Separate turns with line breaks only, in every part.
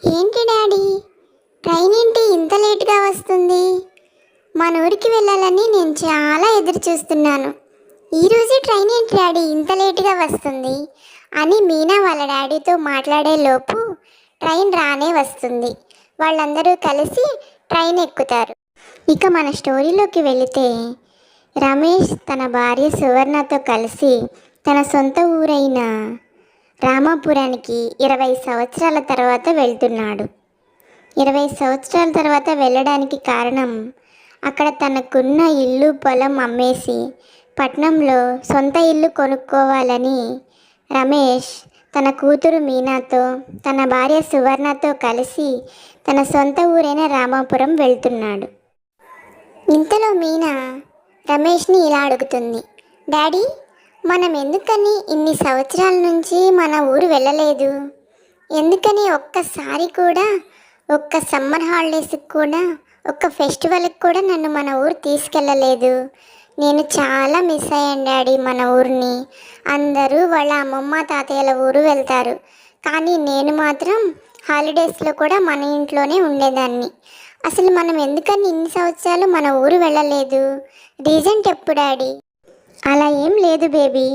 ఏంటి daddy, train ఏంటి ఇంత లేట్గా వస్తుంది? మన ఊరికి వెళ్ళాలని నేను చాలా ఎదురు చూస్తున్నాను. ఈరోజే ట్రైన్ ఏంటి డాడీ ఇంత లేట్గా వస్తుంది అని మీనా వాళ్ళ డాడీతో మాట్లాడే లోపు ట్రైన్ రానే వస్తుంది. వాళ్ళందరూ కలిసి ట్రైన్ ఎక్కుతారు. ఇక మన స్టోరీలోకి వెళితే రమేష్ తన భార్య సువర్ణతో కలిసి తన సొంత ఊరైన రామాపురానికి 20 సంవత్సరాల తర్వాత వెళ్తున్నాడు. 20 సంవత్సరాల తర్వాత వెళ్ళడానికి కారణం అక్కడ తనకున్న ఇల్లు పొలం అమ్మేసి పట్నంలో సొంత ఇల్లు కొనుక్కోవాలని రమేష్ తన కూతురు మీనాతో తన భార్య సువర్ణతో కలిసి తన సొంత ఊరైన రామాపురం వెళ్తున్నాడు. ఇంతలో మీనా రమేష్ని ఇలా అడుగుతుంది, డాడీ, మనం ఎందుకని ఇన్ని సంవత్సరాల నుంచి మన ఊరు వెళ్ళలేదు? ఎందుకని ఒక్కసారి కూడా, ఒక్క సమ్మర్ హాలిడేస్కి కూడా, ఒక్క ఫెస్టివల్కి కూడా నన్ను మన ఊరు తీసుకెళ్ళలేదు? నేను చాలా మిస్ అయ్యాను డాడీ మన ఊరిని. అందరూ వాళ్ళ అమ్మమ్మ తాతయ్యల ఊరు వెళ్తారు, కానీ నేను మాత్రం హాలిడేస్లో కూడా మన ఇంట్లోనే ఉండేదాన్ని. అసలు మనం ఎందుకని ఇన్ని సంవత్సరాలు మన ఊరు వెళ్ళలేదు? రీజన్ చెప్పు డాడీ. అలా ఏం లేదు బేబీ,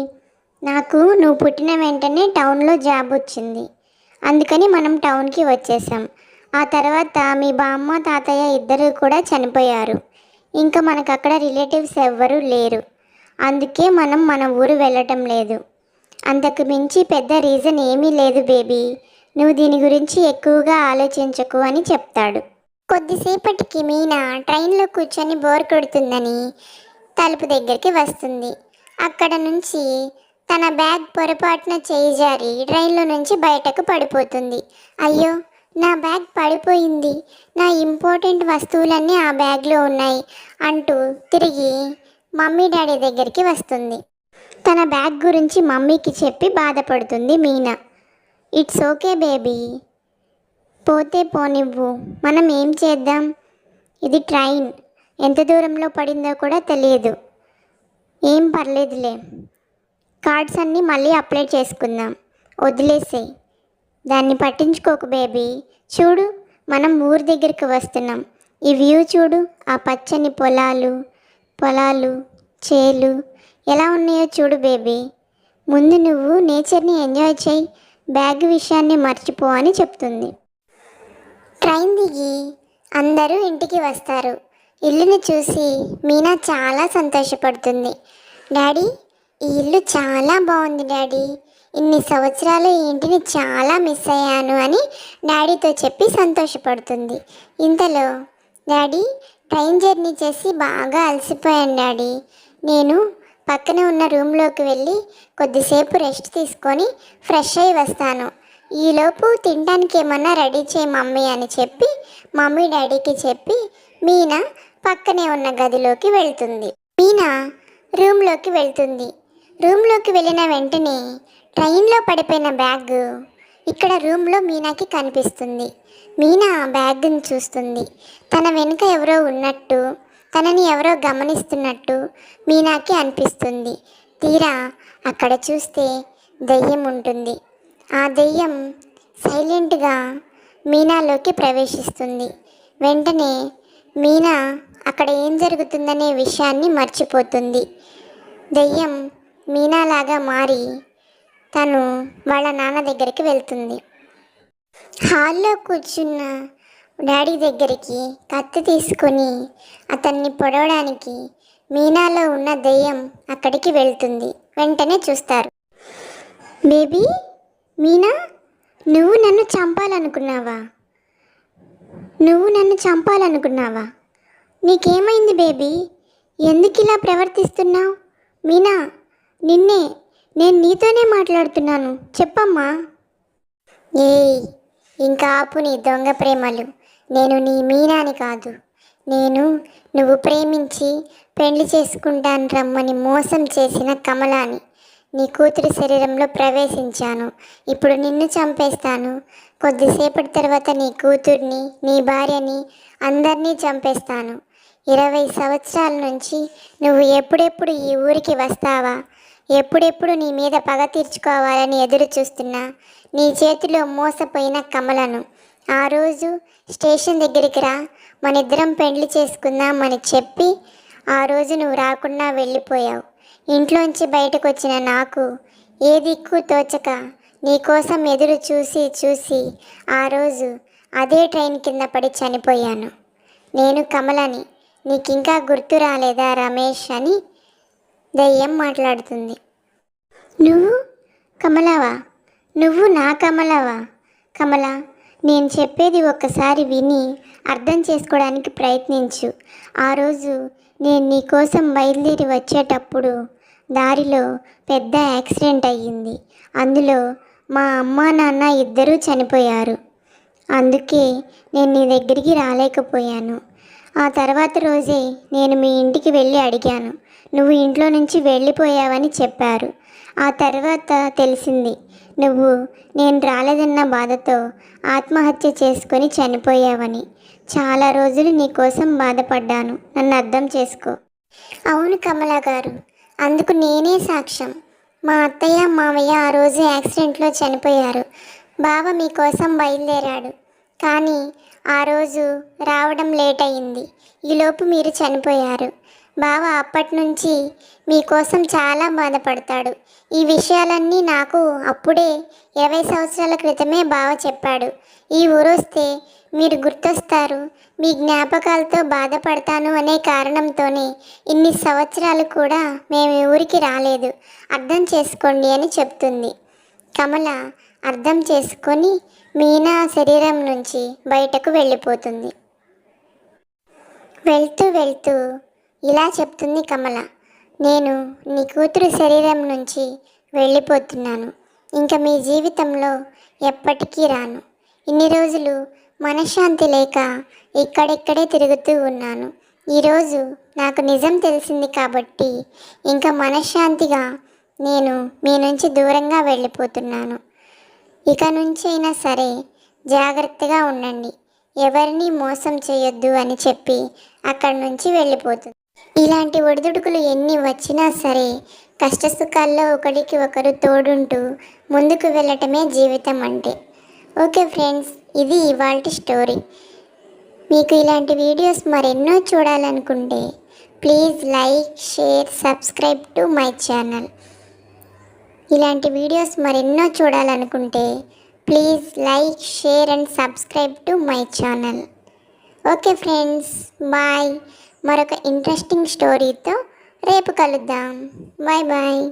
నాకు నువ్వు పుట్టిన వెంటనే టౌన్లో జాబ్ వచ్చింది, అందుకని మనం టౌన్కి వచ్చేసాం. ఆ తర్వాత మీ బామ్మ తాతయ్య ఇద్దరు కూడా చనిపోయారు. ఇంకా మనకు అక్కడ రిలేటివ్స్ ఎవ్వరూ లేరు, అందుకే మనం మన ఊరు వెళ్ళటం లేదు. అంతకు మించి పెద్ద రీజన్ ఏమీ లేదు బేబీ, నువ్వు దీని గురించి ఎక్కువగా ఆలోచించకు అని చెప్తాడు. కొద్దిసేపటికి మీనా ట్రైన్లో కూర్చొని బోర్ కొడుతుందని తలుపు దగ్గరికి వస్తుంది. అక్కడ నుంచి తన బ్యాగ్ పొరపాటున చేయి జారి ట్రైన్లో నుంచి బయటకు పడిపోతుంది. అయ్యో, నా బ్యాగ్ పడిపోయింది, నా ఇంపార్టెంట్ వస్తువులన్నీ ఆ బ్యాగ్లో ఉన్నాయి అంటూ తిరిగి మమ్మీ డాడీ దగ్గరికి వస్తుంది. తన బ్యాగ్ గురించి మమ్మీకి చెప్పి బాధపడుతుంది మీనా. ఇట్స్ ఓకే బేబీ, పోతే పోనివ్వు, మనం ఏం చేద్దాం? ఇది ట్రైన్, ఎంత దూరంలో పడిందో కూడా తెలియదు. ఏం పర్లేదులే, కార్డ్స్ అన్నీ మళ్ళీ అప్లై చేసుకుందాం, వదిలేసేయి, దాన్ని పట్టించుకోకు బేబీ. చూడు, మనం ఊరి దగ్గరికి వస్తున్నాం, ఈ వ్యూ చూడు, ఆ పచ్చని పొలాలు చేలు ఎలా ఉన్నాయో చూడు బేబీ. ముందు నువ్వు నేచర్ని ఎంజాయ్ చేయి, బ్యాగ్ విషయాన్ని మర్చిపో అని చెప్తుంది. ట్రైన్ దిగి అందరూ ఇంటికి వస్తారు. ఇల్లుని చూసి మీనా చాలా సంతోషపడుతుంది. డాడీ, ఈ ఇల్లు చాలా బాగుంది డాడీ, ఇన్ని సంవత్సరాలు ఈ ఇంటిని చాలా మిస్ అయ్యాను అని డాడీతో చెప్పి సంతోషపడుతుంది. ఇంతలో, డాడీ, ట్రైన్ జర్నీ చేసి బాగా అలసిపోయాను డాడీ, నేను పక్కనే ఉన్న రూమ్లోకి వెళ్ళి కొద్దిసేపు రెస్ట్ తీసుకొని ఫ్రెష్ అయి వస్తాను, ఈలోపు తినడానికి ఏమన్నా రెడీ చేయి మమ్మీ అని చెప్పి మమ్మీ డాడీకి చెప్పి మీనా పక్కనే ఉన్న గదిలోకి వెళ్తుంది. మీనా రూమ్లోకి వెళ్తుంది. రూమ్లోకి వెళ్ళిన వెంటనే ట్రైన్లో పడిపోయిన బ్యాగ్ ఇక్కడ రూమ్లో మీనాకి కనిపిస్తుంది. మీనా ఆ బ్యాగ్ని చూస్తుంది. తన వెనుక ఎవరో ఉన్నట్టు, తనని ఎవరో గమనిస్తున్నట్టు మీనాకి అనిపిస్తుంది. తీరా అక్కడ చూస్తే దెయ్యం ఉంటుంది. ఆ దెయ్యం సైలెంట్గా మీనాలోకి ప్రవేశిస్తుంది. వెంటనే మీనా అక్కడ ఏం జరుగుతుందనే విషయాన్ని మర్చిపోతుంది. దెయ్యం మీనాలాగా మారి తను వాళ్ళ నాన్న దగ్గరికి వెళ్తుంది. హాల్లో కూర్చున్న డాడీ దగ్గరికి కత్తి తీసుకొని అతన్ని పొడవడానికి మీనాలో ఉన్న దెయ్యం అక్కడికి వెళ్తుంది. వెంటనే చూస్తారు. బేబీ, మీనా, నువ్వు నన్ను చంపాలనుకున్నావా? నీకేమైంది బేబీ? ఎందుకు ఇలా ప్రవర్తిస్తున్నావు? మీనా, నేను నీతోనే మాట్లాడుతున్నాను, చెప్పమ్మా. ఏయ్, ఇంకా ఆపు నీ దొంగ ప్రేమలు. నేను నీ మీనాని కాదు, నువ్వు ప్రేమించి పెళ్లి చేసుకుంటాను రమ్మని మోసం చేసిన కమలాని. నీ కూతురి శరీరంలో ప్రవేశించాను, ఇప్పుడు నిన్ను చంపేస్తాను. కొద్దిసేపటి తర్వాత నీ కూతుర్ని, నీ భార్యని, అందరినీ చంపేస్తాను. 20 సంవత్సరాల నుంచి నువ్వు ఎప్పుడెప్పుడు ఈ ఊరికి వస్తావా, ఎప్పుడెప్పుడు నీ మీద పగ తీర్చుకోవాలని ఎదురు చూస్తున్నా నీ చేతిలో మోసపోయిన కమలను. ఆ రోజు స్టేషన్ దగ్గరికి రా, మనిద్దరం పెండ్లి చేసుకుందామని చెప్పి ఆ రోజు నువ్వు రాకుండా వెళ్ళిపోయావు. ఇంట్లోంచి బయటకు వచ్చిన నాకు ఏ దిక్కు తోచక నీకోసం ఎదురు చూసి చూసి ఆ రోజు అదే ట్రైన్ కింద పడి చనిపోయాను. నేను కమలని, నీకింకా గుర్తు రాలేదా రమేష్ అని దయ్యం మాట్లాడుతుంది. నువ్వు కమలవా? నువ్వు నా కమలవా? కమల, నేను చెప్పేది ఒక్కసారి విని అర్థం చేసుకోవడానికి ప్రయత్నించు. ఆ రోజు నేను నీకోసం బయలుదేరి వచ్చేటప్పుడు దారిలో పెద్ద యాక్సిడెంట్ అయ్యింది. అందులో మా అమ్మ నాన్న ఇద్దరూ చనిపోయారు. అందుకే నేను నీ దగ్గరికి రాలేకపోయాను. ఆ తర్వాత రోజే నేను మీ ఇంటికి వెళ్ళి అడిగాను. నువ్వు ఇంట్లో నుంచి వెళ్ళిపోయావని చెప్పారు. ఆ తర్వాత తెలిసింది నువ్వు నేను రాలేదన్న బాధతో ఆత్మహత్య చేసుకొని చనిపోయావని. చాలా రోజులు నీ కోసం బాధపడ్డాను. నన్ను అర్థం చేసుకో. అవును కమలా గారు, అందుకు నేనే సాక్ష్యం. మా అత్తయ్య మామయ్య ఆ రోజు యాక్సిడెంట్లో చనిపోయారు. బావ మీకోసం బయలుదేరాడు, కానీ ఆ రోజు రావడం లేట్ అయింది. ఈలోపు మీరు చనిపోయారు. బావ అప్పటి నుంచి మీకోసం చాలా బాధపడతాడు. ఈ విషయాలన్నీ నాకు అప్పుడే 20 సంవత్సరాల క్రితమే బావ చెప్పాడు. ఈ ఊరొస్తే మీరు గుర్తొస్తారు, మీ జ్ఞాపకాలతో బాధపడతాను అనే కారణంతోనే ఇన్ని సంవత్సరాలు కూడా మేము ఈ ఊరికి రాలేదు. అర్థం చేసుకోండి అని చెప్తుంది. కమల అర్థం చేసుకొని మీనా శరీరం నుంచి బయటకు వెళ్ళిపోతుంది. వెళ్తూ వెళ్తూ ఇలా చెప్తుంది కమల, నేను నీ కూతురు శరీరం నుంచి వెళ్ళిపోతున్నాను. ఇంకా మీ జీవితంలో ఎప్పటికీ రాను. ఇన్ని రోజులు మనశ్శాంతి లేక ఇక్కడిక్కడే తిరుగుతూ ఉన్నాను. ఈరోజు నాకు నిజం తెలిసింది కాబట్టి ఇంకా మనశ్శాంతిగా నేను మీ నుంచి దూరంగా వెళ్ళిపోతున్నాను. ఇక నుంచి అయినా సరే జాగ్రత్తగా ఉండండి, ఎవరిని మోసం చేయొద్దు అని చెప్పి అక్కడి నుంచి వెళ్ళిపోతుంది. ఇలాంటి ఒడిదుడుకులు ఎన్ని వచ్చినా సరే కష్టసుఖాల్లో ఒకరికి ఒకరు తోడుంటూ ముందుకు వెళ్ళటమే జీవితం అంటే. ఓకే ఫ్రెండ్స్, ఇది ఇవాల్టి స్టోరీ. మీకు ఇలాంటి వీడియోస్ మరెన్నో చూడాలనుకుంటే please like, share, subscribe to my channel. ఇలాంటి వీడియోస్ మరెన్నో చూడాలనుకుంటే please like, share and subscribe to my channel. Okay friends, bye. మరొక ఇంట్రెస్టింగ్ స్టోరీతో రేపు కలుద్దాం. Bye bye.